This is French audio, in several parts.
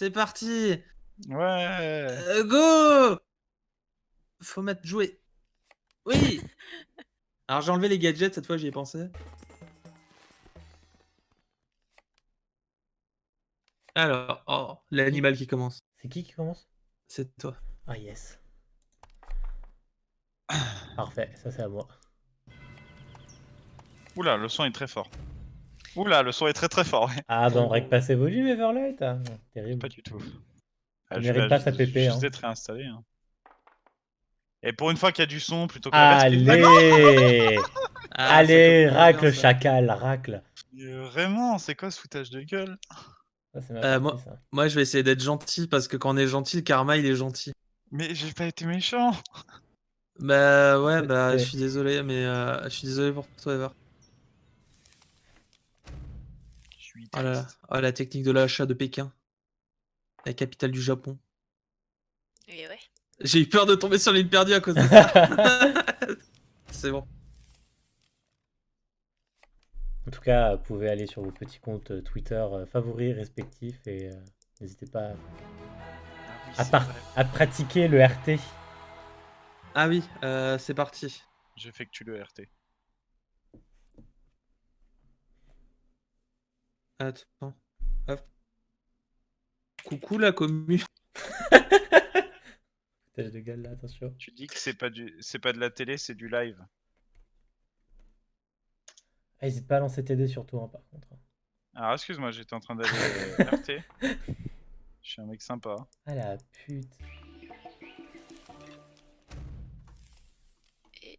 C'est parti. Ouais. Go. Faut mettre jouer. Oui. Alors j'ai enlevé les gadgets, cette fois j'y ai pensé. Alors, oh, l'animal qui commence. C'est qui commence? C'est toi. Ah yes. Parfait, ça c'est à moi. Oula, le son est très fort. Oula, le son est très très fort. Ouais. Ah bah on règle pas ses volumes Everlight. Ah, terrible. Pas du tout. Il mérite pas sa pépé. Juste Hein. d'être réinstallé. Hein. Et pour une fois qu'il y a du son plutôt que la Allez. Ah, Allez, ça commence racle bien, ça. chacal, racle. Vraiment, c'est quoi ce foutage de gueule? Ça c'est ma partie, ça. Moi je vais essayer d'être gentil parce que quand on est gentil, le karma il est gentil. Mais j'ai pas été méchant. Bah ouais, C'est- bah je c'est- suis désolé, mais je suis désolé pour toi, Ever. Je suis Oh là là. triste. Oh, la technique de l'achat de Pékin, la capitale du Japon. Et ouais. J'ai eu peur de tomber sur l'île perdue à cause de ça. C'est bon. En tout cas, vous pouvez aller sur vos petits comptes Twitter favoris respectifs et n'hésitez pas à pratiquer le RT. Ah oui, c'est parti. J'effectue le RT. Attends. Hop. Coucou la commu. Foutage de gueule là, attention. Tu dis que c'est pas de la télé, c'est du live. Ah, n'hésite pas à lancer TD surtout, hein, par contre. Alors excuse-moi, j'étais en train d'aller RT. Je suis un mec sympa. Ah la pute.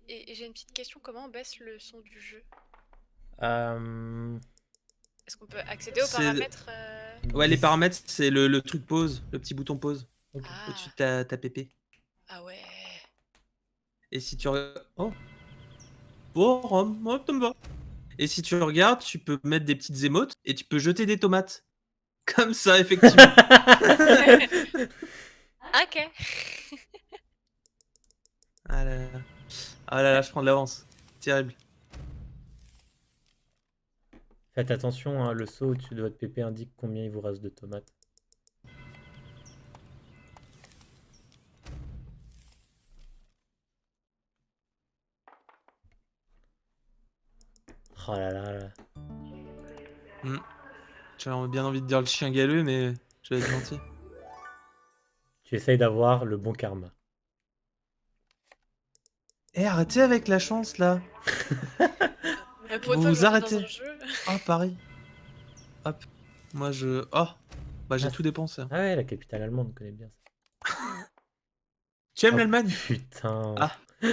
Et j'ai une petite question, comment on baisse le son du jeu? Est-ce qu'on peut accéder aux paramètres Ouais, les paramètres, c'est le truc pause, le petit bouton pause. Okay. Ah. Au-dessus de ta pépé. Ah ouais. Et si tu regardes... Oh. Oh, ça me va. Et si tu regardes, tu peux mettre des petites émotes et tu peux jeter des tomates. Comme ça, effectivement. Ok. Ah là là. Ah là là, je prends de l'avance. Terrible. Faites attention, hein, le saut au-dessus de votre pépé indique combien il vous reste de tomates. Oh là là là. J'avais bien envie de dire le chien galeux, mais je vais être gentil. Tu essayes d'avoir le bon karma. Eh, arrêtez avec la chance, là. Pour une Vous fois que vous je rentre arrêtez. dans un jeu. Ah, pareil. Hop. Moi, je... Oh. Bah, j'ai Ah, tout dépensé. Ah ouais, la capitale allemande, on connaît bien ça. Tu aimes Oh, l'Allemagne? Putain. Ah. Ah,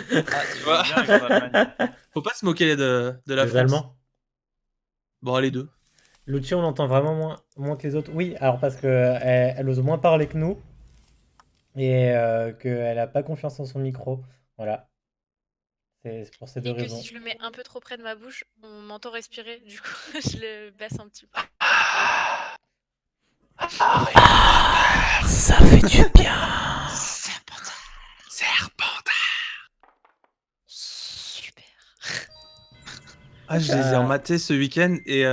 tu vois. Bien avec l'Allemagne. Faut pas se moquer de la Les France. Allemands. Bon, les deux. Lucia, on l'entend vraiment moins que les autres. Oui, alors parce que elle ose moins parler que nous. Et qu'elle a pas confiance en son micro. Voilà. C'est pour ces deux Et que raisons. si je le mets un peu trop près de ma bouche, on m'entend respirer. Du coup, je le baisse un petit peu. Ça fait du bien. Serpentard. Super. Ah, je les ai rematés ce week-end et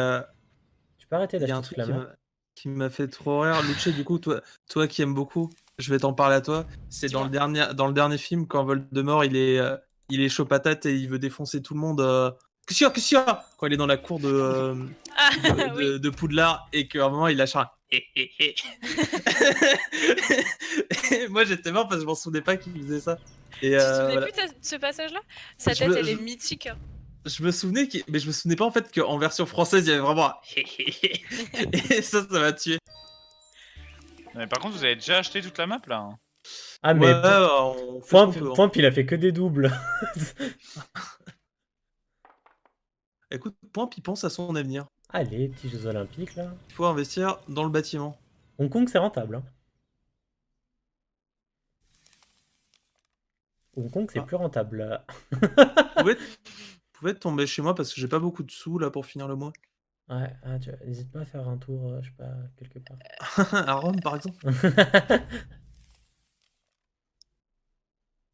Tu peux arrêter il y a un d'acheter truc toute la map qui m'a fait trop rire. Luce, du coup, toi qui aimes beaucoup, je vais t'en parler à toi. C'est dans le dernier film quand Voldemort il est chaud patate et il veut défoncer tout le monde. Qu'est-ce qu'il y a quand il est dans la cour de Poudlard et qu'à un moment il lâche un et moi j'étais mort parce que je m'en souvenais pas qu'il faisait ça. Et Tu te souvenais voilà. plus de ce passage-là? Sa tête, elle est mythique. Hein. Je me souvenais, mais je me souvenais pas en fait qu'en version française il y avait vraiment un et ça m'a tué. Mais par contre, vous avez déjà acheté toute la map là. Hein. Ah, mais on fait ce qu'on peut, hein. Point, il a fait que des doubles. Écoute, Point, il pense à son avenir. Allez, petits Jeux Olympiques là. Il faut investir dans le bâtiment. Hong Kong, c'est rentable. Hein. Hong Kong, c'est plus rentable. Là. Vous pouvez tomber chez moi parce que j'ai pas beaucoup de sous là pour finir le mois. Ouais, n'hésite pas à faire un tour, je sais pas, quelque part. À Rome par exemple.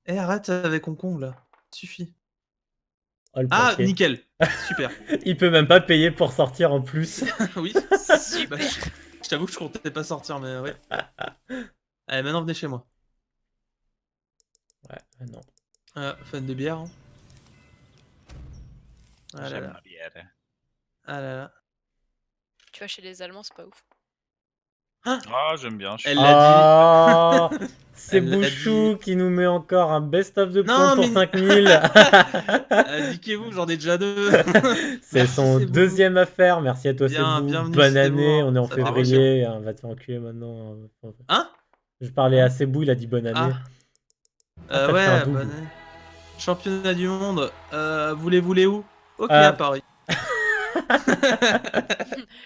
Eh, arrête avec Hong Kong là. Suffit. Oh, ah, nickel. Super. Il peut même pas payer pour sortir en plus. Oui. Super. Bah, je t'avoue que je comptais pas sortir, mais ouais. Allez, maintenant venez chez moi. Ouais, non. Fan de bière. Hein. Ah là J'aime là. la bière. Ah là là. Tu vois, chez les Allemands, c'est pas ouf. Ah, j'aime bien. Elle l'a Oh, c'est Elle l'a Bouchou qui nous met encore un best-of de points Non, pour mais- 5000. Indiquez-vous, j'en ai déjà 2. C'est Merci, son Sebou. deuxième affaire. Merci à toi, Bien, Sebou. bienvenue, Bonne Sebou, année. hein. On est en Ça fait février. Hein, va te faire enculer maintenant. Hein? Je parlais à Sebou, il a dit bonne année. Ah, t'as fait un Ouais, double. bonne année. Championnat du monde. Voulez-vous où? Ok, Ah. à Paris.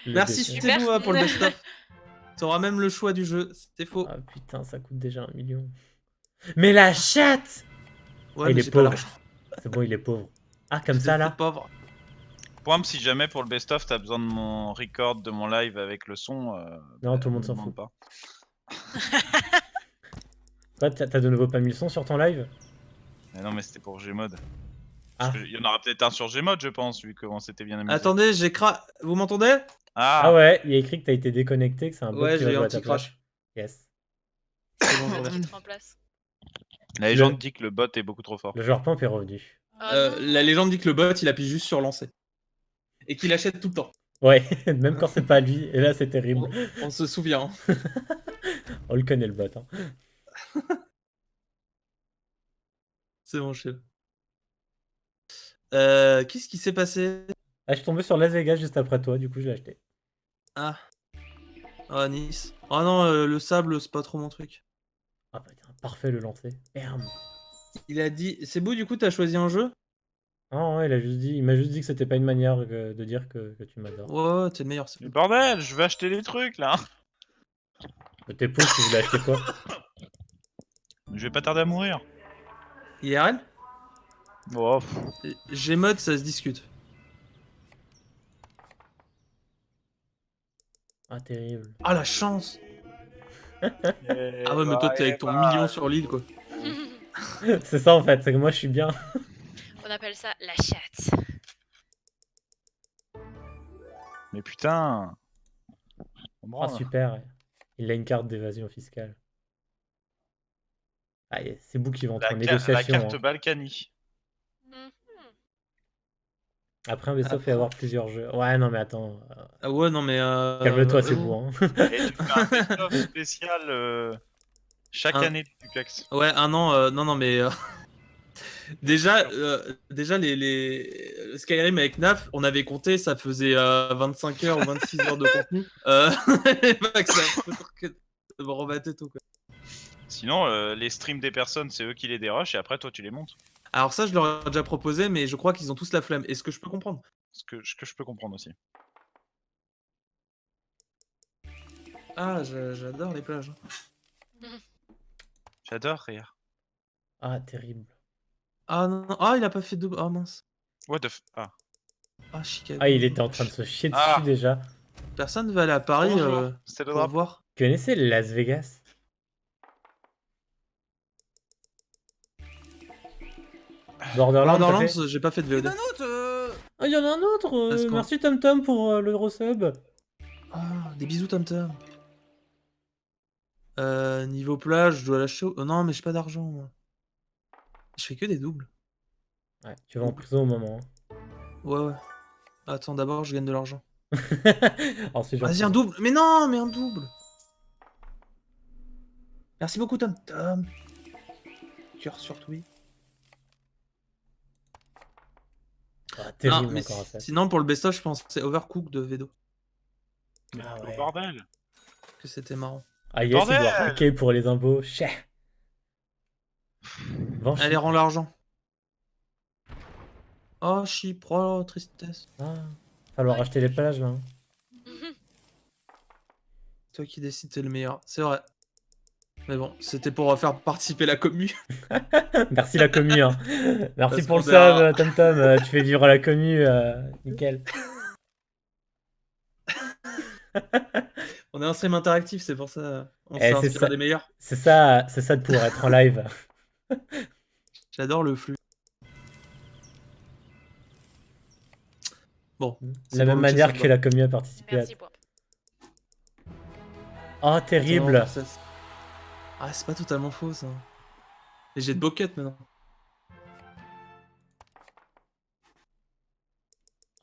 Le Merci, dessin. Super. Sebou, pour le best-of. T'auras même le choix du jeu. C'était faux. Ah putain, ça coûte déjà 1 million. Mais la chatte! Ouais, il mais est j'ai pas pauvre. l'argent. C'est bon, il est pauvre. Ah, comme J'étais ça là? pauvre. Point, si jamais pour le best-of, t'as besoin de mon record de mon live avec le son. Non, tout le monde me s'en demande fout. pas. Toi, t'as de nouveau pas mis le son sur ton live? Mais non, mais c'était pour Gmod. Ah. Il y en aura peut-être un sur Gmod, je pense, vu qu'on s'était bien amusé. Attendez, Vous m'entendez? Ah ouais, il y a écrit que t'as été déconnecté, que c'est un bug Ouais, qui va j'ai eu jouer un à ta petit place. crash. Yes. C'est bon, je Tu reviens. te remplaces. La légende dit que le bot est beaucoup trop fort. Le joueur pump est revenu. Ah non. La légende dit que le bot, il appuie juste sur lancer. Et qu'il achète tout le temps. Ouais, même quand c'est pas lui, et là c'est terrible. On se souvient. Hein. On le connaît le bot. Hein. C'est bon, chef. Qu'est-ce qui s'est passé? Ah, je suis tombé sur Las Vegas juste après toi, du coup je l'ai acheté. Ah. Ah, Nice. Ah non, le sable, c'est pas trop mon truc. Ah bah tiens, parfait le lancer. Merde. Il a dit... C'est beau, du coup, t'as choisi un jeu? Ah ouais, il m'a juste dit que c'était pas une manière de dire que tu m'adores. Ouais, t'es le meilleur, c'est Mais bon. bordel, je vais acheter des trucs là. T'es pauvre, tu voulais acheter quoi? Je vais pas tarder à mourir. IRL? Oh, Gmod, ça se discute. Ah terrible. Ah, la chance! Ah ouais, mais bah, toi, t'es avec ton million sur l'île, quoi. C'est ça en fait, c'est que moi je suis bien. On appelle ça la chatte. Mais putain. On Ah branle. super. Il a une carte d'évasion fiscale. Ah, c'est vous qui va entrer en La négociation. carte Hein. Balkany. Mhm. Après, un vaisseau Après. fait avoir plusieurs jeux. Ouais, non mais attends. Ah ouais, non, mais... Calme-toi, c'est j'avoue. beau. Hein. Et tu fais un best-of spécial chaque Un- année de duplex. Ouais, un an, non, mais... Déjà, les Skyrim avec NAF, on avait compté, ça faisait 25 heures ou 26 heures de contenu. Pas que ça foutre que de me rebattre tout, quoi. Sinon, les streams des personnes, c'est eux qui les dérochent et après, toi, tu les montes. Alors ça, je leur ai déjà proposé, mais je crois qu'ils ont tous la flemme. Est-ce que je peux comprendre? Ce que je peux comprendre aussi. Ah, j'adore les plages. J'adore rire. Ah, terrible. Ah non, ah, il a pas fait double. Ah mince. What the f... Ah. Ah, Chicago. Ah, il était en train de se chier dessus Ah. déjà. Personne va aller à Paris Bonjour, c'était le pour drap. voir. Tu connaissais Las Vegas? Borderlands, t'as fait Borderlands, j'ai pas fait de VOD. Ah, il y en a un autre. Parce qu'on- Merci TomTom pour le resub. Ah, des bisous, Tom Tom. Niveau plage, je dois lâcher. Non, mais j'ai pas d'argent, moi. Je fais que des doubles. Ouais, tu vas en prison au moment. Ouais, ouais. Attends, d'abord, je gagne de l'argent. Hein. Ensuite, j'en Vas-y, un prends. double. Mais non, mais un double. Merci beaucoup, Tom Tom. Cœur sur Twitch. Ah, Non, terrible mais encore à ça. sinon, pour le best-of, je pense que c'est Overcooked de Vedo. Ah Oh, ouais. bordel. Que c'était marrant. Ah yes, il doit Bordel. hacker pour les impôts. Chais. Venche. Allez, rends l'argent. Oh, Chypre, oh, tristesse. Ah, falloir acheter les plages là. Hein. Toi qui décides, t'es le meilleur. C'est vrai. Mais bon, c'était pour faire participer la commu. Merci la commu. Hein. Merci Parce pour le qu'on verra. sub, TomTom. Tu fais vivre la commu. Nickel. On est un stream interactif, c'est pour ça. On Eh, s'est c'est inspiré ça. des meilleurs. C'est ça de pouvoir être en live. J'adore le flux. Bon. De c'est la bon, même le chat, manière ça me que va. la commu a participé à. Merci, Bois. Oh, terrible. Ah, c'est pas totalement faux ça. Et j'ai de bucket maintenant.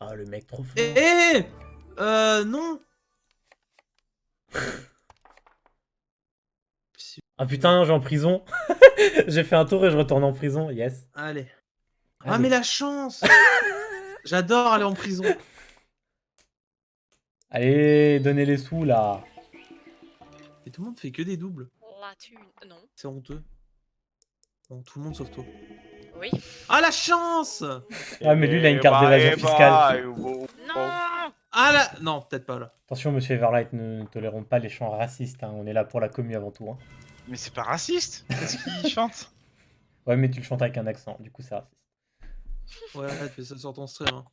Ah, le mec trop fort. Non. Ah putain, j'ai en prison. J'ai fait un tour et je retourne en prison. Yes. Allez. Ah, Allez. mais la chance. J'adore aller en prison. Allez, donnez les sous là. Et tout le monde fait que des doubles. La thune. Non. C'est honteux. Bon, tout le monde sauf toi. Oui. Ah, la chance. Ah, mais lui, il a une carte d'évasion fiscale. Non. Ah là. Non, peut-être pas là. Attention, monsieur Everlight, ne tolérons pas les chants racistes. Hein. On est là pour la commu avant tout. Hein. Mais c'est pas raciste. Qu'est-ce qu'il chante? Ouais, mais tu le chantes avec un accent. Du coup, c'est raciste. Ouais, tu fais ça sur ton stream. Hein.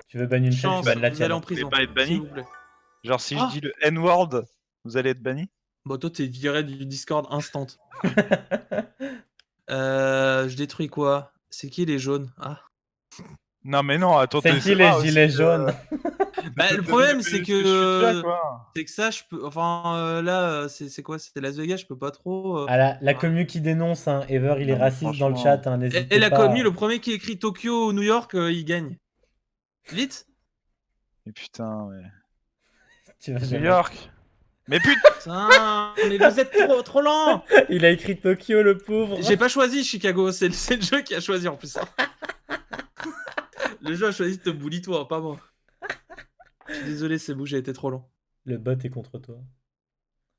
Tu veux banner une chaîne, tu Chance, bannes la vous tienne. allez en Hein. prison. pas être S'il banni? vous plaît. Genre si Ah. je dis le N-word, vous allez être banni? Bon, toi, t'es viré du Discord instant. Je détruis quoi? C'est qui les jaunes? Ah. Non mais non, attends, C'est qui les gilets jaunes? Bah, le problème, c'est Je suis déjà, que. quoi. C'est que ça, je peux. Enfin, là, c'est quoi? C'était Las Vegas, je peux pas trop. Ah, la commu qui dénonce, hein. Ever, il est Non, mais raciste dans le franchement. chat. Hein. N'hésitez Et la pas. commu, le premier qui écrit Tokyo ou New York, il gagne. Vite! Mais putain, mais... Tu vas New jamais- York. Mais putain. Putain, mais vous êtes trop lent! Il a écrit Tokyo, le pauvre. J'ai pas choisi Chicago, c'est le jeu qui a choisi en plus. Le jeu a choisi de te bully toi, pas moi. Je suis désolé, c'est bon, j'ai été trop lent. Le bot est contre toi.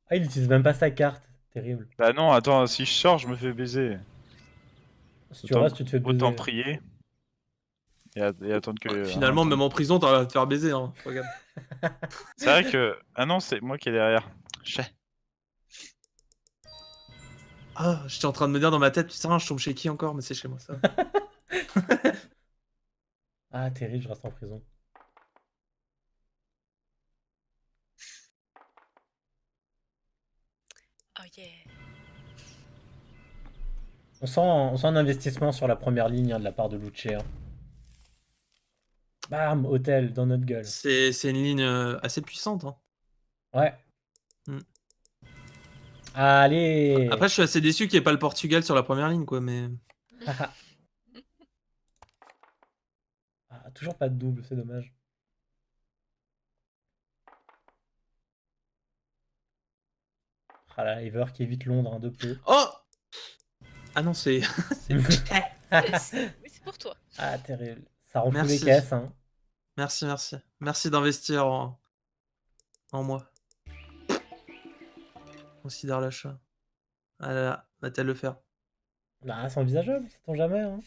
Ah, il utilise même pas sa carte. Terrible. Bah non, attends, si je sors, je me fais baiser. Si tu restes, tu te fais baiser. Autant prier. Et attendre que... Finalement, même en prison, t'aurais te faire baiser, hein. Regarde. C'est vrai que... Ah non, c'est moi qui est derrière. Chais. Ah, j'étais en train de me dire dans ma tête, putain, je tombe chez qui encore? Mais c'est chez moi, ça. Ah, terrible, je reste en prison. Oh yeah. On sent un investissement sur la première ligne hein, de la part de Luce. Hein. Bam, hôtel dans notre gueule. C'est une ligne assez puissante. Hein. Ouais. Mm. Allez. Après, je suis assez déçu qu'il n'y ait pas le Portugal sur la première ligne, quoi, mais... Ah, toujours pas de double, c'est dommage. Ah là, Ever qui évite Londres un de peu. Oh! Ah non, c'est... Oui, c'est pour toi. Ah, terrible. Ça remplit les Merci. caisses. Hein. Merci, merci. Merci d'investir en moi. Considère l'achat. Ah là là, va-t-elle le faire? Bah, c'est envisageable, sait-on jamais. Hein.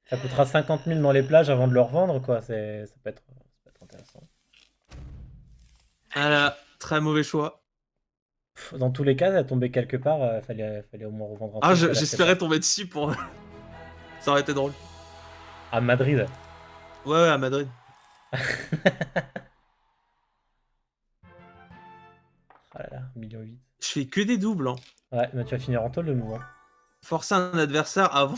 Ça coûtera 50 000 dans les plages avant de le revendre, quoi. Ça peut être intéressant. Ah là là, très mauvais choix. Dans tous les cas, ça tombait quelque part. Fallait au moins revendre un Ah, truc, j'espérais tomber dessus pour... Ça aurait été drôle. À Madrid. Ouais, à Madrid. Ah là là, 1,8 million. Je fais que des doubles. Hein. Ouais, mais tu vas finir en tôle de nouveau. Hein. Forcer un adversaire avant...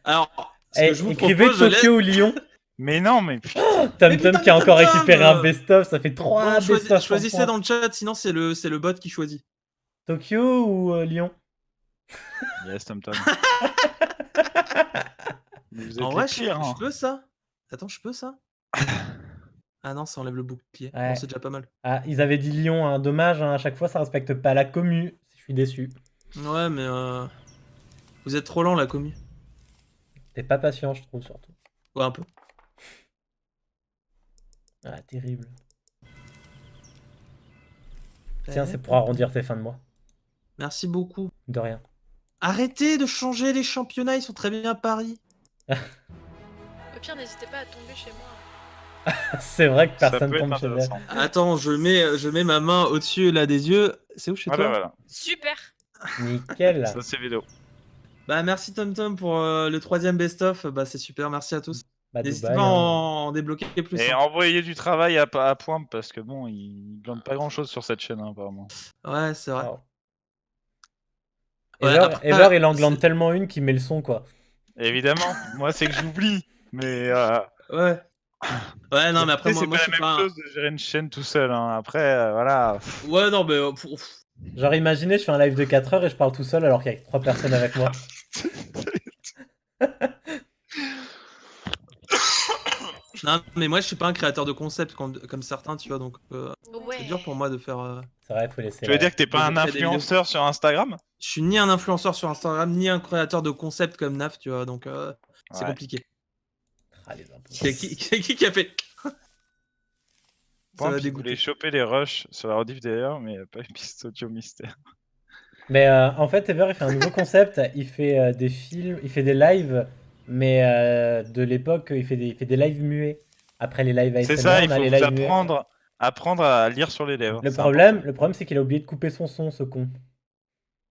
Alors, ce que je vous écrivez propose, je laisse... Tokyo ou Lyon. Mais non, mais putain. Tom putain, qui a encore Tom récupéré un best-of. Ça fait 3 Bon, best-of. choisissez dans le chat, sinon c'est le bot qui choisit. Tokyo ou Lyon. Yes, Tom. Vous êtes En les vrai, pires, hein. je peux ça? Attends, je peux ça? Ah non, ça enlève le bouclier. Ouais. Bon, c'est déjà pas mal. Ah, ils avaient dit Lyon, hein. Dommage, hein. À chaque fois ça respecte pas la commu. Je suis déçu. Ouais, mais vous êtes trop lent, la commu. T'es pas patient, je trouve, surtout. Ouais, un peu. Ah, terrible. Tiens, c'est pour arrondir tes fins de mois. Merci beaucoup. De rien. Arrêtez de changer les championnats, ils sont très bien à Paris. Au pire, n'hésitez pas à tomber chez moi. C'est vrai que Ça personne peut être tombe chez elle. intéressant. Attends, je mets ma main au-dessus là des yeux. C'est où chez Voilà, toi? voilà. Super. Nickel. Ça, c'est vidéo. Bah merci TomTom pour le 3ème best-of. Bah c'est super, merci à tous. Bah, N'hésitez Dubaï, pas à hein. en débloquer plus. Et hein. envoyer du travail à Pointe parce que bon, il glande pas grand chose sur cette chaîne, hein, apparemment. Ouais, c'est vrai. Wow. Ouais, Ever, après, Ever, il en glande c'est- tellement une qu'il met le son, quoi. Évidemment, moi c'est que j'oublie, mais Ouais. Ouais, non, mais après, C'est moi, pas je la suis même pas. chose de gérer une chaîne tout seul. Hein. Après, voilà. Ouais, non, mais. Genre, imaginez, je fais un live de 4 heures et je parle tout seul alors qu'il y a 3 personnes avec moi. Non, mais moi, je suis pas un créateur de concept comme certains, tu vois, donc Ouais. c'est dur pour moi de faire. C'est vrai, faut laisser Tu veux la... dire que t'es pas un créer des vidéos. influenceur sur Instagram? Je suis ni un influenceur sur Instagram, ni un créateur de concept comme Naf, tu vois, donc c'est Ouais. compliqué. Ah, les impôts. C'est qui a fait Ça va Pamp, il dégoûter. voulait choper les rushs sur la rediff d'ailleurs, mais il a pas eu piste audio mystère. Mais en fait, Ever, il fait un nouveau concept. Il fait des films, il fait des lives, mais de l'époque, il fait des lives muets. Après les lives C'est ASMR, ça, il on a faut les vous lives muets. apprendre à lire sur les lèvres. Le c'est problème, c'est qu'il a oublié de couper son son, ce con.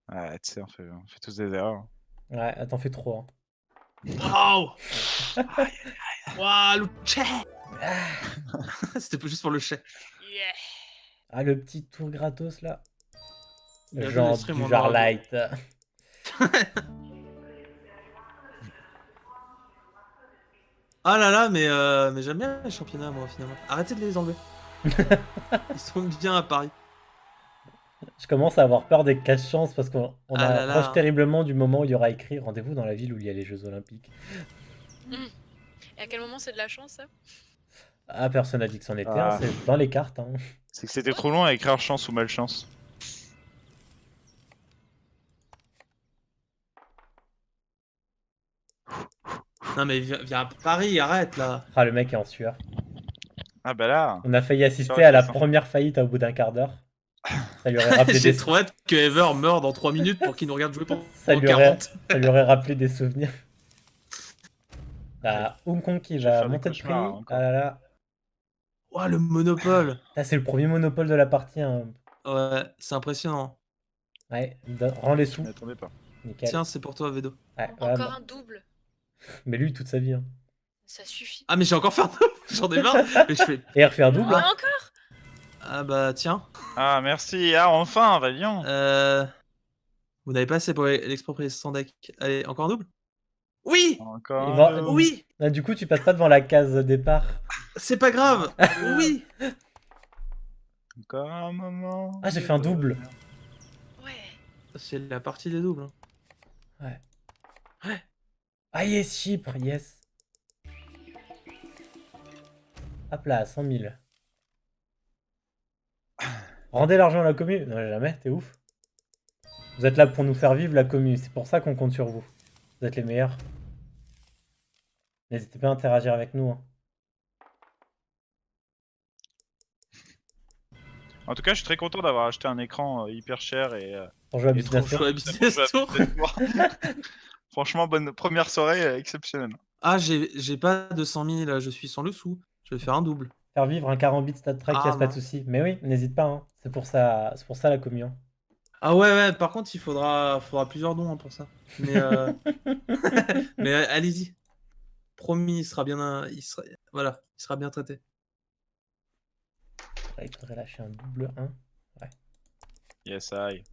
important. Ouais, tu sais, on fait tous des erreurs. Ouais, t'en fais trop. Hein. Waouh Waouh, le chat C'était juste pour le chat. Yeah. Ah, le petit tour gratos là. Bientôt, Genre le stream, du on genre aura- light. Ah là là, mais j'aime bien les championnats, moi, finalement. Arrêtez de les enlever. Ils sont bien à Paris. Je commence à avoir peur des cache-chances parce qu'on Ah là là. approche terriblement du moment où il y aura écrit rendez-vous dans la ville où il y a les Jeux Olympiques. Et à quel moment c'est de la chance, ça? Ah, personne n'a dit que c'en était Ah. un, c'est dans les cartes. Hein. C'est que c'était trop long à écrire chance ou malchance. Non, mais viens à Paris, arrête là. Ah, le mec est en sueur. Ah bah là. On a failli assister Ouais, à la c'est ça. première faillite au bout d'un quart d'heure. Ça lui aurait rappelé J'ai des trop hâte que Ever meure dans 3 minutes pour qu'il nous regarde jouer pendant ça lui aurait... 40. ça lui aurait rappelé des souvenirs. Ah, Hong Kong qui Je vais va faire des monter de prix. cauchemars, encore. Ah là là. Oh, le monopole. Ah, c'est le premier monopole de la partie. Hein. Ouais, c'est impressionnant. Ouais, rends les Je sous. m'y attendais pas. Nickel. Tiens, c'est pour toi, Vedo. Ouais, ouais, Encore bah. un double. Mais lui, toute sa vie. Hein. Ça suffit. Ah, mais j'ai encore fait un double. J'en ai marre. Mais je fais. Et il refait un double. Ah, Hein. encore? Ah bah tiens. Ah merci, ah enfin, Valiant. Vous n'avez pas assez pour l'expropriation deck. Allez, encore un double. Oui. Encore Il un va- double. Oui. Ah, du coup, tu passes pas devant la case départ. C'est pas grave. Oui. Encore un moment. Ah, j'ai fait un double. Ouais. C'est la partie des doubles. Ah yes, Chypre, yes. Hop là, 100 000. Rendez l'argent à la commune. Non, jamais, t'es ouf. Vous êtes là pour nous faire vivre la commune. C'est pour ça qu'on compte sur vous. Vous êtes les meilleurs. N'hésitez pas à interagir avec nous. Hein. En tout cas, je suis très content d'avoir acheté un écran hyper cher et Pour jouer à Et trop Business Tour. chaud à très Business bon jeu à Tour. Business Tour. Franchement, bonne première soirée exceptionnelle. Ah, j'ai pas 200 000. Je suis sans le sou. Je vais faire un double. Faire vivre un carambit stat track, Ah, y a pas de non. souci. Mais oui, n'hésite pas. Hein. C'est pour ça la commune. Ah ouais. Par contre, il faudra plusieurs dons hein, pour ça. Mais mais allez-y. Promis, il sera bien. Voilà, il sera bien traité. Là, il faudrait lâcher un double 1. Yes, aïe.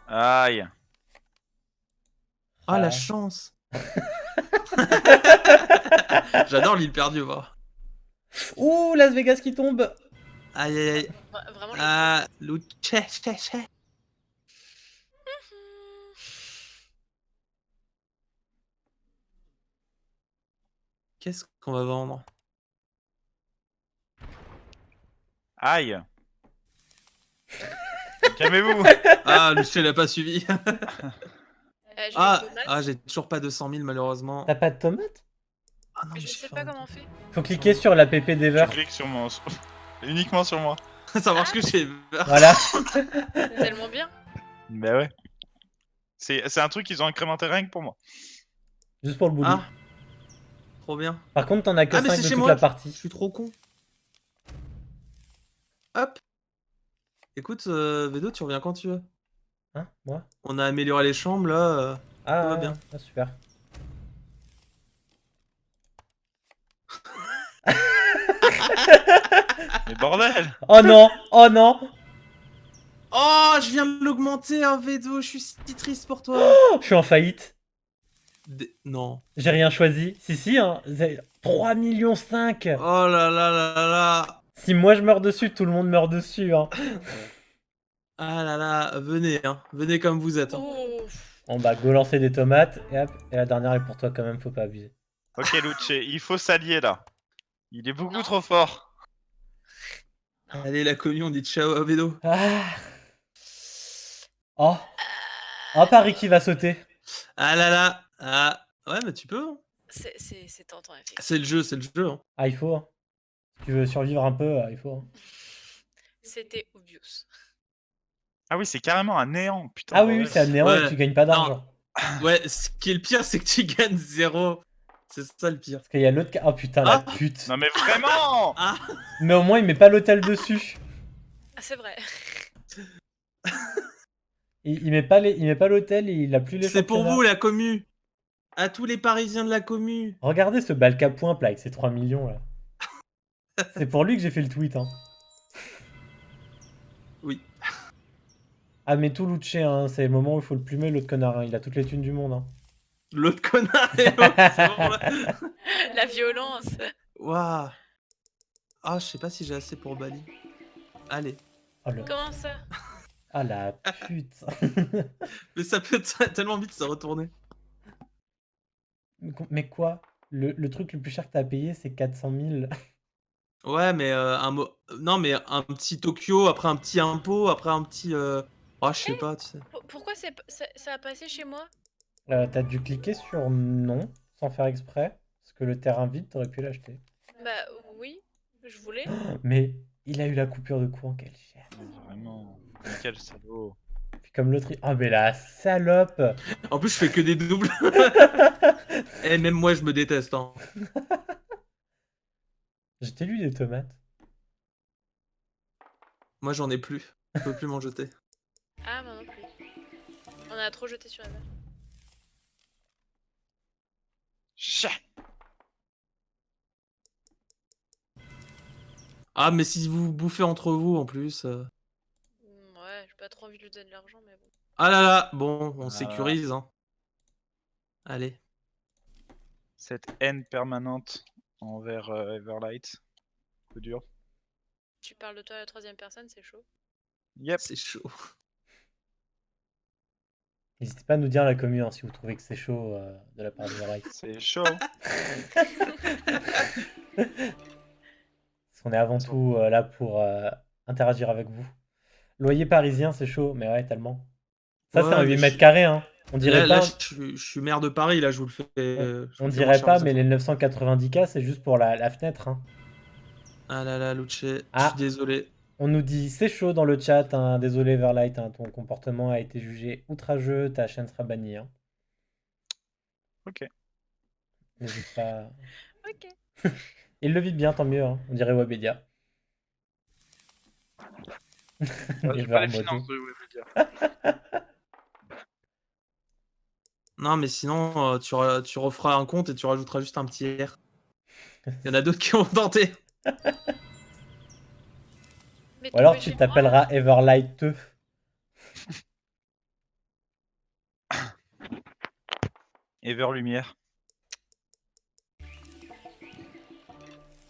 Aïe. Ah, la chance. J'adore l'île perdue, voir. Ouh, Las Vegas qui tombe. Aïe aïe aïe. Vraiment, Ah, Luche. Qu'est-ce qu'on va vendre? Aïe. Calmez-vous. Ah, Luche, il a pas suivi. j'ai Ah, une tomate. ah j'ai toujours pas 200 000 malheureusement. T'as pas de tomate? Ah non, mais Je j'ai sais fait pas un comment on fait. Faut cliquer sur la PP d'Ever. Je clique sur mon... Uniquement sur moi. Ça marche que chez Ever. Voilà. C'est tellement bien. Bah ouais. C'est un truc qu'ils ont incrémenté rien que pour moi. Juste pour le boulot. Ah, trop bien. Par contre, t'en as que Ah, mais 5 c'est de chez toute moi. la Je partie. suis trop con. Hop. Écoute, Vedo, tu reviens quand tu veux. Hein, moi? On a amélioré les chambres là. Ah, va bien. Ah, super. Mais bordel. Oh non! Oh non! Oh, je viens de l'augmenter, un Vedo. Je suis si triste pour toi. Je suis en faillite. Non. J'ai rien choisi. Si, hein. 3,5 millions. Oh là là là là. Si moi je meurs dessus, tout le monde meurt dessus. Hein. Ah là là, venez, hein. Venez comme vous êtes. Hein. Oh. Bon bah, go lancer des tomates. Et hop, et la dernière est pour toi quand même, faut pas abuser. Ok, Luce, il faut s'allier là. Il est beaucoup Non. trop fort. Allez, la commu, on dit ciao à Védo. Ah. Oh. Oh, Paris qui va sauter. Ah là là. Ah. Ouais, mais tu peux. Hein. C'est tentant, effectivement. C'est le jeu, c'est le jeu. Hein. Ah, il faut. Hein. Si tu veux survivre un peu, il faut. Hein. C'était obvious. Ah oui, c'est carrément un néant, putain. Ah oui, oui, c'est à néant et Ouais. tu gagnes pas d'argent. Ouais, ce qui est le pire, c'est que tu gagnes 0. C'est ça le pire. Parce qu'il y a l'autre... Oh putain, Ah. la pute. Non mais vraiment. Ah. Mais au moins, il met pas l'hôtel dessus. Ah, c'est vrai. Il met pas l'hôtel et il a plus les C'est pour championnats. vous, la commu. À tous les Parisiens de la commu. Regardez ce Balka Pointe là, avec ses 3 millions là. C'est pour lui que j'ai fait le tweet. Hein. Oui. Ah, mais tout Luce, hein, c'est le moment où il faut le plumer, l'autre connard. Hein. Il a toutes les thunes du monde. Hein. L'autre connard est l'autre, c'est bon, là. La violence. Waouh. Ah, je sais pas si j'ai assez pour Bali. Allez. Oh, le... Comment ça? Ah la pute. Mais ça peut tellement vite se retourner. Mais quoi? Le truc le plus cher que t'as payé, c'est 400 000. Ouais, mais non, mais un petit Tokyo, après un petit impôt, après un petit. Oh, je sais pas, tu sais. Pourquoi ça a passé chez moi? T'as dû cliquer sur non, sans faire exprès. Parce que le terrain vide, t'aurais pu l'acheter. Bah oui, je voulais. Mais il a eu la coupure de courant, quel chien. Vraiment. Mais quel salaud. Puis comme l'autre, oh mais la salope. En plus, je fais que des doubles. Et même moi, je me déteste. Hein. J'étais lu des tomates. Moi, j'en ai plus. Je peux plus m'en jeter. Ah, moi non plus. On a trop jeté sur la map. Chien. Ah, mais si vous bouffez entre vous en plus. Ouais, j'ai pas trop envie de lui donner de l'argent, mais bon. Ah là là, bon, on Ah. sécurise. Hein. Allez. Cette haine permanente envers Everlight. Coup dur. Tu parles de toi à la troisième personne, c'est chaud. Yep. C'est chaud. N'hésitez pas à nous dire à la commune hein, si vous trouvez que c'est chaud de la part de Verlight. C'est chaud. Parce qu'on est avant tout là pour interagir avec vous. Loyer parisien, c'est chaud, mais ouais, tellement. Ça, Ouais, c'est un mais 8 mètres carrés, hein. On dirait Là, pas. je suis maire de Paris, là, je vous le fais. je vous On le fais dirait moins pas, cher, mais vous les 990K, c'est juste pour la fenêtre. Hein. Ah là là, Luce, je Ah. suis désolé. On nous dit c'est chaud dans le chat. Hein. Désolé, Verlight, hein, ton comportement a été jugé outrageux. Ta chaîne sera bannie. Hein. Ok. N'hésite pas. Ok. Il le vit bien, tant mieux. Hein. On dirait Webedia. J'ai pas les finances de Webedia. Non, mais sinon, tu referas un compte et tu rajouteras juste un petit R. Il y en a d'autres qui ont tenté. Mais Ou alors tombez tu chez moi. t'appelleras Everlight. Ever Lumière.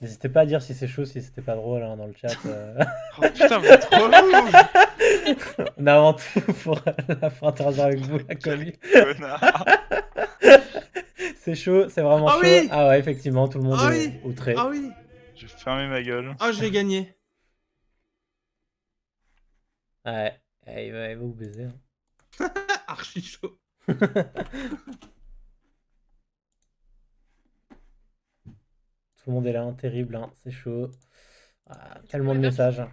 N'hésitez pas à dire si c'est chaud, si c'était pas drôle hein, dans le chat. Oh putain, vous êtes trop lourd. On a avant tout pour interagir avec vous, la commune. Connard. C'est chaud, c'est vraiment Ah chaud. oui Ah ouais, effectivement, tout le monde Ah est oui outré. Ah oui. Je vais fermer ma gueule. Ah, je l'ai gagné. Ouais, il va vous baiser. Hein. Archi chaud. Tout le monde est là, hein, terrible, hein, c'est chaud. Ah, tellement de Ouais, messages. Hein.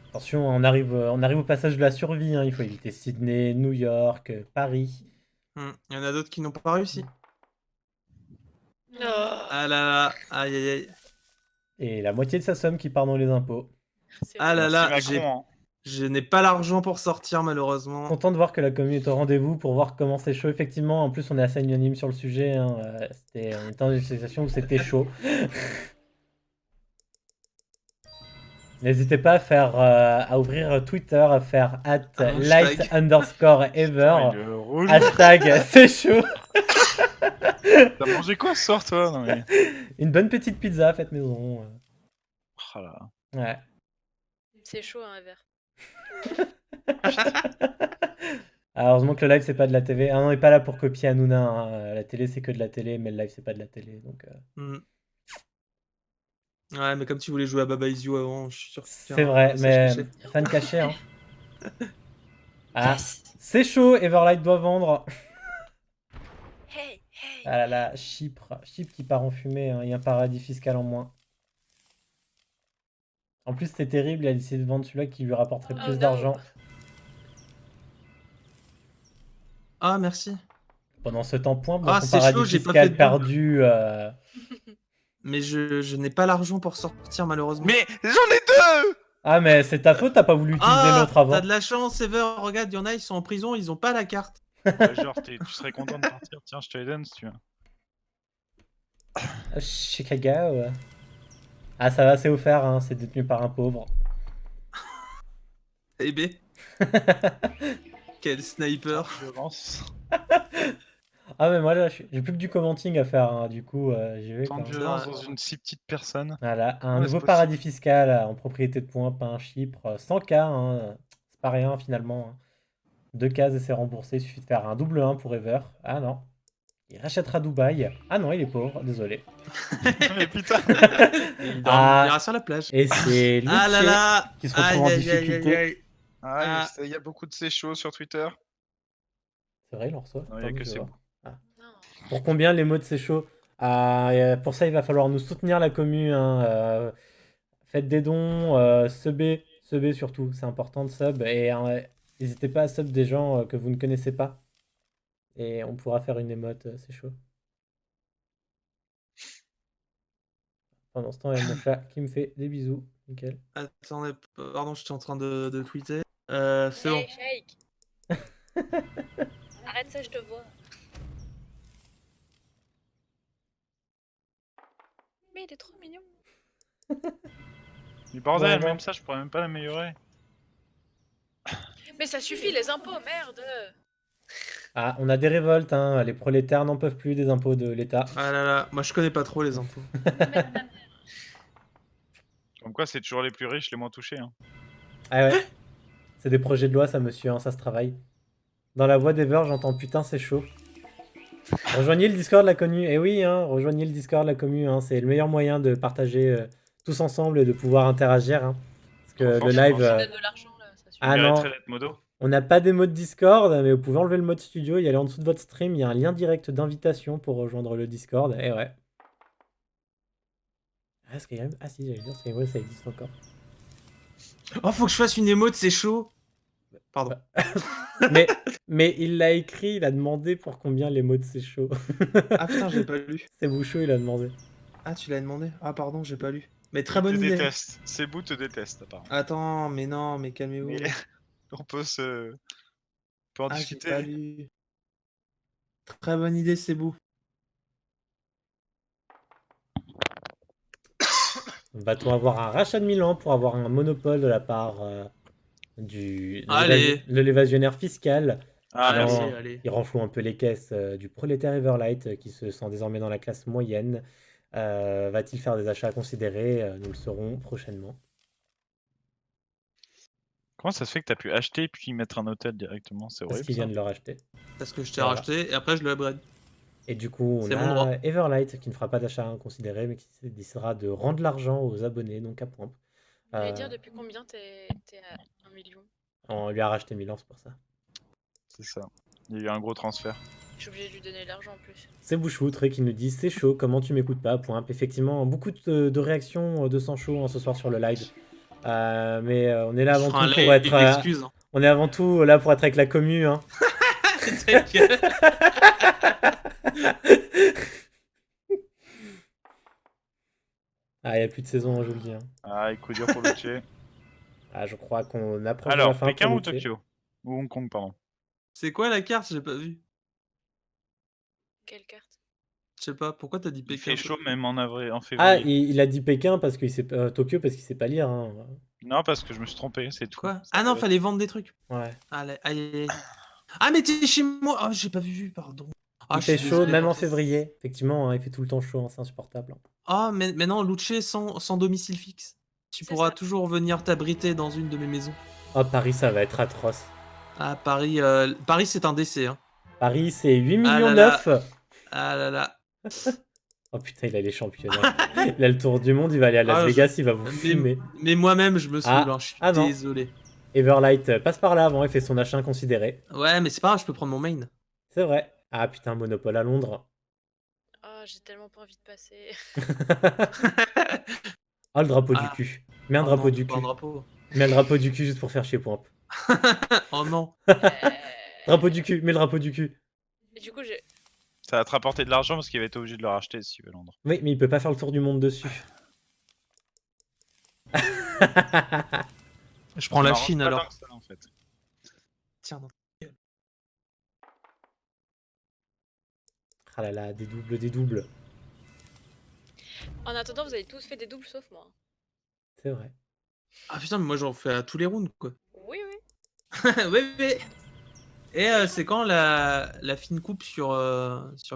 Attention, on arrive au passage de la survie. Hein. Il faut éviter Sydney, New York, Paris. Il y en a d'autres qui n'ont pas réussi. Oh. Ah là là, aïe aïe aïe. Et la moitié de sa somme qui part dans les impôts. C'est Ah là là, Merci Macron. Hein. je n'ai pas l'argent pour sortir malheureusement. Content de voir que la commune est au rendez-vous pour voir comment c'est chaud. Effectivement, en plus, on est assez unanime sur le sujet. Hein. On était dans une situation où c'était chaud. N'hésitez pas à ouvrir Twitter, à faire Un @light_ever, Il est relou. hashtag c'est chaud. T'as mangé quoi ce soir, toi? Non, mais... Une bonne petite pizza faite maison. Oh là. Ouais. C'est chaud, un verre. Ah, heureusement que le live c'est pas de la TV. Ah non, on n'est pas là pour copier Hanouna, hein. La télé c'est que de la télé, mais le live c'est pas de la télé. Donc, Hmm. Ouais, mais comme tu voulais jouer à Baba Is You avant, je suis sûr qu'il y a c'est un vrai, message mais caché. fan caché. Hein. Ah, Yes. c'est chaud, Everlight doit vendre. Hey, hey. Ah là là, Chypre qui part en fumée, hein. Il y a un paradis fiscal en moins. En plus, c'est terrible, il a décidé de vendre celui-là qui lui rapporterait Oh plus no. d'argent. Ah, merci. Pendant ce temps, Pointe, dans Ah, son c'est paradis chaud, j'ai pas fait fiscal de pub. perdu. Mais je n'ai pas l'argent pour sortir, malheureusement. Mais j'en ai deux! Ah, mais c'est ta faute, t'as pas voulu utiliser Ah, l'autre avant. t'as de la chance, Ever. Regarde, il y en a, ils sont en prison, ils ont pas la carte. Ouais, genre, tu serais content de partir. Tiens, je te les donne si tu veux. Chicago. Ah, ça va, c'est offert, hein. C'est détenu par un pauvre. Eh ben, quel sniper. Violence. Ah, mais moi là, j'ai plus que du commenting à faire, hein. Du coup, j'y vais. Tant de Quoi. violence dans une si petite personne. Voilà, un Ouais, nouveau c'est paradis fiscal en propriété de points, pas un Chypre. 100K, hein. C'est pas rien finalement. Hein. 2 cases et c'est remboursé. Il suffit de faire un double 1 pour Ever. Ah non. Il rachètera Dubaï. Ah non, il est pauvre, désolé. Mais putain! Il Ah. dormira sur la plage. Et c'est Luce Ah là là. qui se retrouve en Aïe, aïe, aïe, difficulté. aïe, aïe. Ah, Ah. il y a beaucoup de séchos sur Twitter. C'est vrai, il en reçoit. Non, il y a Attends, que je vais c'est voir. bon. Non. Pour combien les mots de c'est chaud? Pour ça, il va falloir nous soutenir la commu. Hein. Faites des dons, subez surtout, c'est important de sub. Et n'hésitez pas à sub des gens que vous ne connaissez pas. Et on pourra faire une émote, c'est chaud. Pendant ce temps, il y a mon chat qui me fait des bisous. Nickel. Attendez, pardon, j'étais en train de tweeter. C'est bon. Hey, Shake. Arrête ça, je te vois. Mais il est trop mignon. Mais bordel, Ouais, même ça, je pourrais même pas l'améliorer. Mais ça suffit, les impôts, merde. Ah, on a des révoltes, hein. Les prolétaires n'en peuvent plus des impôts de l'État. Ah là là, moi je connais pas trop les impôts. Comme quoi, c'est toujours les plus riches, les moins touchés. Hein. Ah ouais. C'est des projets de loi, ça, monsieur, hein, ça se travaille. Dans la voix d'Ever, j'entends putain, c'est chaud. Rejoignez le Discord de la commu. Eh oui, hein, rejoignez le Discord de la commu. Hein, c'est le meilleur moyen de partager tous ensemble et de pouvoir interagir. Hein, parce que Trop le fort, live. c'est Donne de l'argent là, ça suffit. Ah non, Mériterait d'être modo. on n'a pas des modes Discord, mais vous pouvez enlever le mode studio et aller en dessous de votre stream. Il y a un lien direct d'invitation pour rejoindre le Discord. Et ouais. Ah, Skyrim. Ah si, j'allais dire Skyrim, ça existe encore. Oh, faut que je fasse une émote, c'est chaud. Pardon. mais il l'a écrit, il a demandé pour combien les modes c'est chaud. Ah putain, j'ai pas lu. C'est Bouchot, il a demandé. Ah, tu l'as demandé. Ah pardon, j'ai pas lu. Mais très Te bonne idée. déteste. Ces bouts te détestent, apparemment. Attends, mais non, mais calmez-vous. Mais on peut en Ah, j'ai discuter. pas lu. Très bonne idée, c'est beau. Va-t-on avoir un rachat de Milan pour avoir un monopole de la part de Allez. l'évasionnaire fiscal? Ah, Non, merci. allez. il renfloue un peu les caisses du prolétaire Everlight qui se sent désormais dans la classe moyenne. Va-t-il faire des achats considérés? Nous le saurons prochainement. Comment ça se fait que t'as pu acheter puis mettre un hôtel directement? C'est Parce horrible. qu'il Ça. vient de le racheter. Parce que je t'ai Voilà. racheté et après je le upgrade. Et du coup, on C'est mon droit. a Everlight qui ne fera pas d'achat inconsidéré mais qui décidera de rendre l'argent aux abonnés, donc à point. J'allais dire depuis combien t'es à 1 million. On lui a racheté Milan, c'est pour ça. C'est ça. Il y a eu un gros transfert. Je suis obligée de lui donner l'argent en plus. C'est Bouchoutre qui nous dit c'est chaud, comment tu m'écoutes pas, point. Effectivement, beaucoup de réactions de sang chaud ce soir sur le live. Mais on est là avant tout pour être. Excuse. On est avant tout là pour être avec la commu. Hein. Ah, il n'y a plus de saison, je vous le dis. Hein. Ah, coup dur pour Luce. Ah, je crois qu'on approche de la Alors, fin. Pékin pour ou Luce. Tokyo? Ou Hong Kong, pardon. C'est quoi la carte? J'ai pas vu. Quelle carte? Je sais pas, pourquoi t'as dit Il Pékin? fait chaud même en Ah, février. il a dit Pékin parce qu'il sait Tokyo parce qu'il sait pas lire. Hein. Non, parce que je me suis trompé, c'est tout. Quoi? Ça Ah non, va. fallait vendre des trucs. Ouais. Aïe, aïe, aïe. Ah, mais t'es chez moi. Oh, j'ai pas vu, pardon. Ah, Il je fait suis chaud, désolé même pour en toi. février. Effectivement, hein, il fait tout le temps chaud, hein, c'est insupportable. Ah, mais non, Luce sans domicile fixe. Tu C'est pourras ça. toujours venir t'abriter dans une de mes maisons. Oh, Paris, ça va être atroce. Ah, Paris, Paris c'est un décès. Hein. Paris, c'est 8 Ah millions là là. 9. Ah là là. Oh putain, il a les championnats. Il a le tour du monde, il va aller à Las Ah, Vegas, il va vous fumer. mais moi-même, je me saoule. Ah, Hein, je suis ah non. désolé. Everlight passe par là avant et fait son achat inconsidéré. Ouais, mais c'est pas grave, je peux prendre mon main. C'est vrai. Ah putain, Monopole à Londres. Oh, j'ai tellement pas envie de passer. Oh, le drapeau du Ah. cul. Mets un Oh drapeau non, du pas un cul. drapeau. Mets un drapeau du cul juste pour faire chier Point. Oh non. Drapeau du cul, mets le drapeau du cul. Et du coup, j'ai. Ça va te rapporter de l'argent parce qu'il va être obligé de le racheter si tu veux Londres. Oui, mais il peut pas faire le tour du monde dessus. Je prends la Non, Chine pas alors. tant que ça, en fait. Tiens, non. Ah là là, des doubles, des doubles. En attendant, vous avez tous fait des doubles sauf moi. C'est vrai. Ah putain, mais moi j'en fais à tous les rounds quoi. Oui, oui. Oui, oui. Et c'est quand la fine coupe sur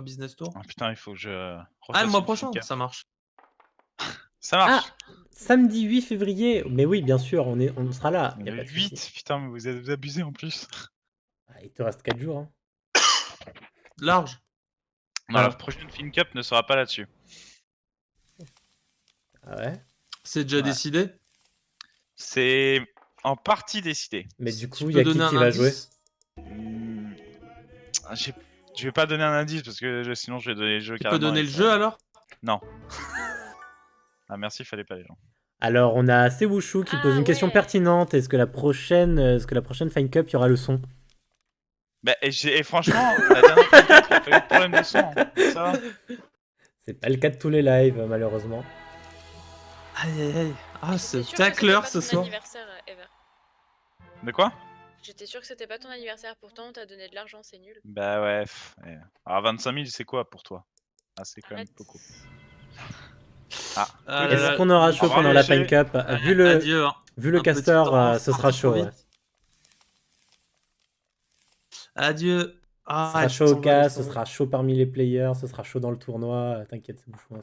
Business Tour? Oh, putain, il faut que je. Ah, refasse le mois une prochain, FICA. ça marche. Ça marche. Ah, samedi 8 février. Mais oui, bien sûr, on sera là. Y a Le pas de 8, souci. putain, mais vous êtes abusés en plus. Ah, il te reste 4 jours. Hein. Large. Non, la Ah. prochaine FinCup ne sera pas là-dessus. Ah ouais. C'est déjà Ouais. décidé. C'est en partie décidé. Mais du Tu coup, peux il y a donner qui un va jouer? indice? Hmm, Je vais pas donner un indice parce que sinon je vais donner le jeu Tu peux carrément. donner et le ça- jeu alors? Non. Ah merci, fallait pas les gens. Alors, on a Sewushu qui pose Ah une question ouais. pertinente. Est-ce que la prochaine Fine Cup, il y aura le son? Bah, et franchement, la dernière FinCup, il n'y a pas eu de problème de son. Hein. Ça va. C'est pas le cas de tous les lives, malheureusement. Aïe aïe aïe. Ah, ce J'étais sûre que c'était tacleur pas ce ton soir. anniversaire, Ever. De quoi? J'étais sûre que c'était pas ton anniversaire, pourtant on t'a donné de l'argent, c'est nul. Bah ouais. Ouais. Alors 25 000, c'est quoi pour toi? Ah, c'est quand même Arrête. beaucoup. Ah. Ah là Est-ce là, qu'on aura il chaud faut pendant la lâcher. Fine Cup? Vu Adieu. Hein. le Un petit caster, temps, ce sera parti trop chaud. Ouais. vite. Adieu. Ce Ah, sera elle chaud au s'en va, elle cas, s'en ce va. sera chaud parmi les players, ce sera chaud dans le tournoi. T'inquiète, c'est bouchon.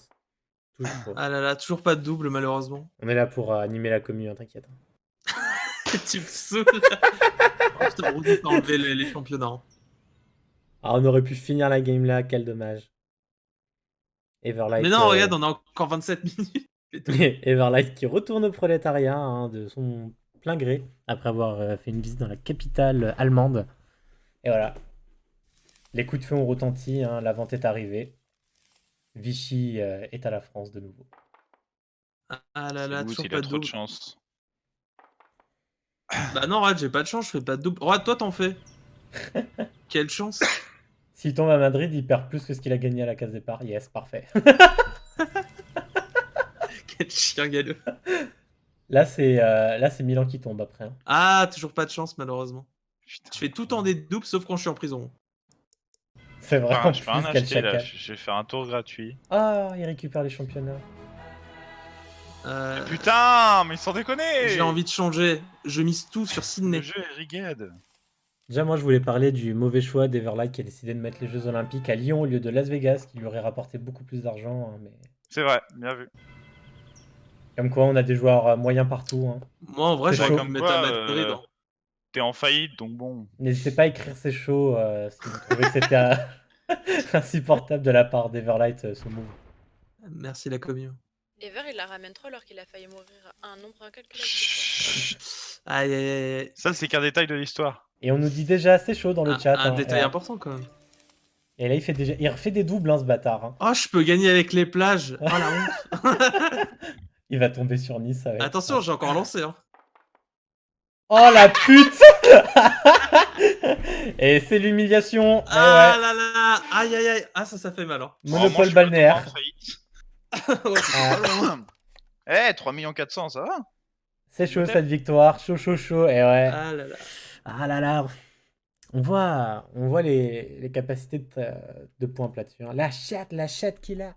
Toujours chaud. Ah là là, toujours pas de double malheureusement. On est là pour animer la commune, hein, t'inquiète. Tu me saoules. Oh, putain, Rudy t'a enlevé les championnats. Hein. Ah, on aurait pu finir la game là, quel dommage. Everlight, Mais non, regarde, on a encore 27 minutes. Everlight qui retourne au prolétariat hein, de son plein gré après avoir fait une visite dans la capitale allemande. Et voilà. Les coups de feu ont retenti, hein, la vente est arrivée. Vichy est à la France de nouveau. Ah là là, C'est toujours il pas a de trop de double. chance. Bah non, Rad, j'ai pas de chance, je fais pas de double. Rad, toi t'en fais. Quelle chance. S'il tombe à Madrid, il perd plus que ce qu'il a gagné à la case départ. Yes, parfait. Quel chien galeux. Là, c'est Milan qui tombe après. Hein. Ah, toujours pas de chance malheureusement. Putain. Je fais tout en des doubles sauf quand je suis en prison. C'est vraiment Je peux rien plus quel acheter là, chacal. je vais faire un tour gratuit. Ah, il récupère les championnats. Putain, mais sans déconner! J'ai envie de changer. Je mise tout sur Le Sydney. jeu est rigged. Déjà, moi, je voulais parler du mauvais choix d'Everlight qui a décidé de mettre les Jeux Olympiques à Lyon au lieu de Las Vegas, qui lui aurait rapporté beaucoup plus d'argent. Hein, mais... C'est vrai, bien vu. Comme quoi, on a des joueurs moyens partout. Hein. Moi en vrai, C'est j'aurais chaud. pu me mettre à Madrid. Hein. T'es en faillite, donc bon. N'hésitez pas à écrire ces shows si vous trouvez que c'était insupportable de la part d'Everlight ce move. Merci la commune. Ever, il la ramène trop alors qu'il a failli mourir à un nombre incalculable. Chut. Aïe aïe aïe. Ça, c'est qu'un détail de l'histoire. Et on nous dit déjà assez chaud dans le chat. Un hein, détail et, important quand même. et là, il refait des doubles, hein, ce bâtard. Hein. Oh, je peux gagner avec les plages. Oh la honte. Il va tomber sur Nice avec. Attention, j'ai encore lancé. Hein. Oh la pute. Et c'est l'humiliation. Eh Ah ouais. là là. Aïe aïe aïe. Ah, ça fait mal. Hein. Monopole balnéaire. Ouais, Ah. Eh, 3 400 000, ça va? C'est chaud Peut-être. cette victoire. Chaud, chaud, chaud. Et ouais. Ah là là. Ah là là. On voit les capacités de points là-dessus. Hein. La chatte qu'il a.